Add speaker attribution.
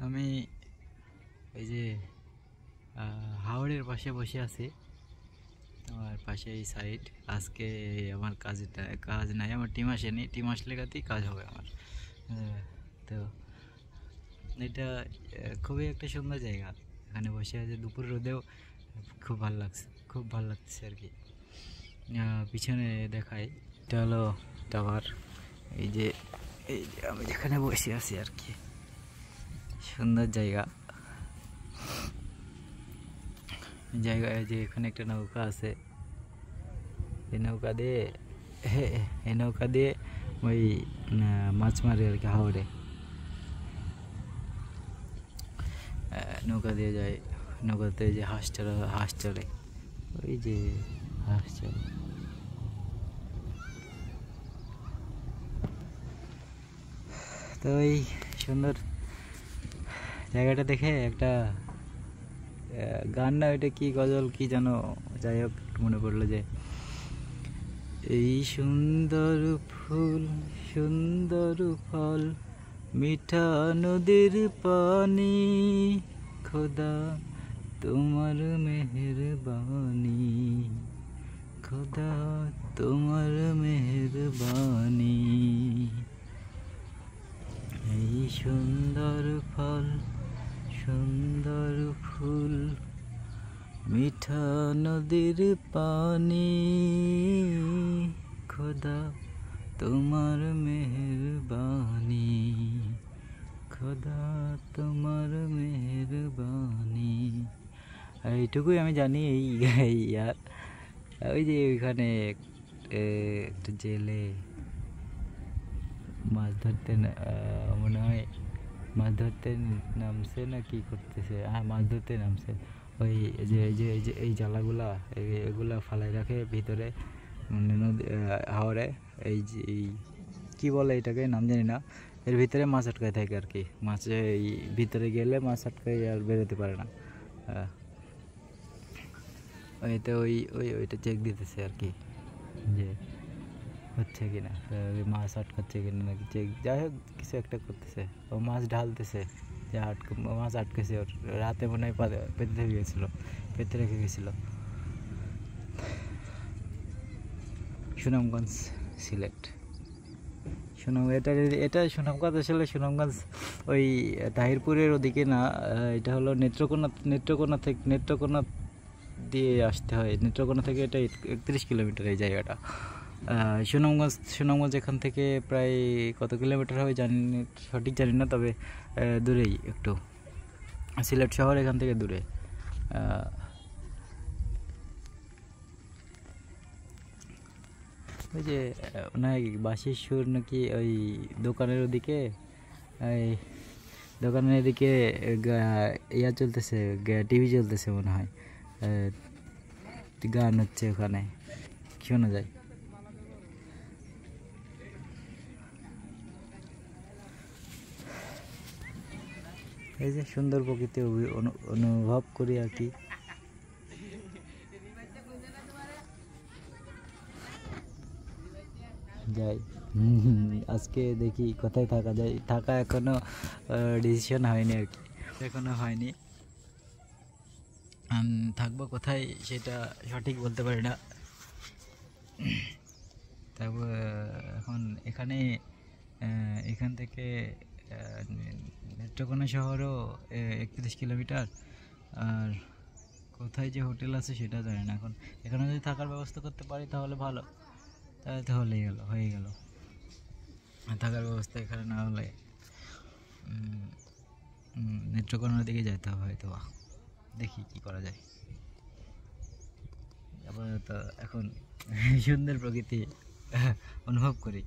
Speaker 1: আমি এই যে হাওড়ের পাশে বসে আছি। আমার পাশে এই সাইড। আজকে আমার কাজ নাই, আমার টিম আসেনি। টিম আসলে কাতেই কাজ হবে আমার। তো এটা খুবই একটা সুন্দর জায়গা। এখানে বসে আছে দুপুর রোদেও খুব ভালো লাগছে, খুব ভালো লাগছে আর কি। পিছনে দেখাই, এটা হলো টাওয়ার। এই যে আমি যেখানে বসে আছি আর কি, সুন্দর জায়গায় যে এখানে একটা নৌকা আছে। এই নৌকা দিয়ে ওই মাছ মারে আর কি। হাওড়ে নৌকা দিয়ে যায়। নৌকাতে যে হাঁস চলে, ওই যে হাঁস চলে। তো এই সুন্দর জায়গাটা দেখে একটা গান, না ওইটা কি গজল কি যেন, যাই হোক মনে পড়লো যে এই সুন্দর ফুল সুন্দর ফল মিঠা নদীর পানি, খোদা তোমার মেহেরবানি, খোদা তোমার মেহেরবানি। এই সুন্দর ফল সুন্দর ফুল মিঠা নদীর পানি, খোদা তোমার মেহেরবানি, খোদা তোমার মেহেরবানি। এইটুকুই আমি জানি। এই আর ওই যে ওইখানে একটা জেলে মাছ ধরতে, মনে হয় মাছ ধরতে নামছে না কি করতেছে। হ্যাঁ, মাছ ধরতে নামছে। ওই এই জালাগুলা এগুলা ফালাই রাখে ভিতরে, মানে নদী হাওড়ে। এই যে কী বলে এটাকে, নাম জানি না। এর ভিতরে মাছ আটকায় থাকে আর কি। মাছ এই ভিতরে গেলে মাছ আটকায় আর বেরোতে পারে না। ওইতে ওইটা চেক দিতেছে আর কি, যে হচ্ছে কিনা, মাছ আটকাচ্ছে কিনা নাকি চেক। যাই হোক কিছু একটা করতেছে। ও মাছ ঢালতেছে, যে মাছ আটকেছে ওর। রাতে মনে হয় পেতে গেছিলো, পেতে রেখে গেছিলো। সুনামগঞ্জ, সিলেট। এটা সুনামগঞ্জ, আসলে সুনামগঞ্জ ওই তাহিরপুরের ওদিকে না। এটা হলো নেত্রকোনা দিয়ে আসতে হয়। নেত্রকোনা থেকে এটা 31 কিলোমিটার এই জায়গাটা। সুনামগঞ্জ এখান থেকে প্রায় কত কিলোমিটার হবে সঠিক জানি না, তবে দূরেই একটু। সিলেট শহর এখান থেকে দূরে। ওই যে নাকি বাঁশির সুর নাকি ওই দোকানের ওদিকে, এই দোকানের এদিকে ইয়া চলতেছে, টিভি চলতেছে মনে হয়, গান হচ্ছে ওখানে, শোনা যায়। এই যে সুন্দর প্রকৃতি অনুভব করি আর কি। যাই, আজকে দেখি কোথায় থাকা যায়। থাকা এখনো ডিসিশন হয়নি আর কি, এখনো হয়নি। থাকবো কোথায় সেটা সঠিক বলতে পারি না। তারপর এখন এখান থেকে নেত্রকোনা শহরও 31 কিলোমিটার। আর কোথায় যে হোটেল আছে সেটা জানি না। এখন এখানে যদি থাকার ব্যবস্থা করতে পারি তাহলে ভালো, তাহলে তো হয়ে গেল। থাকার ব্যবস্থা এখানে না হলে নেত্রকোনার দিকে যেতে হবে হয়তো। দেখি কি করা যায়। আপাতত এখন সুন্দর প্রকৃতি অনুভব করি।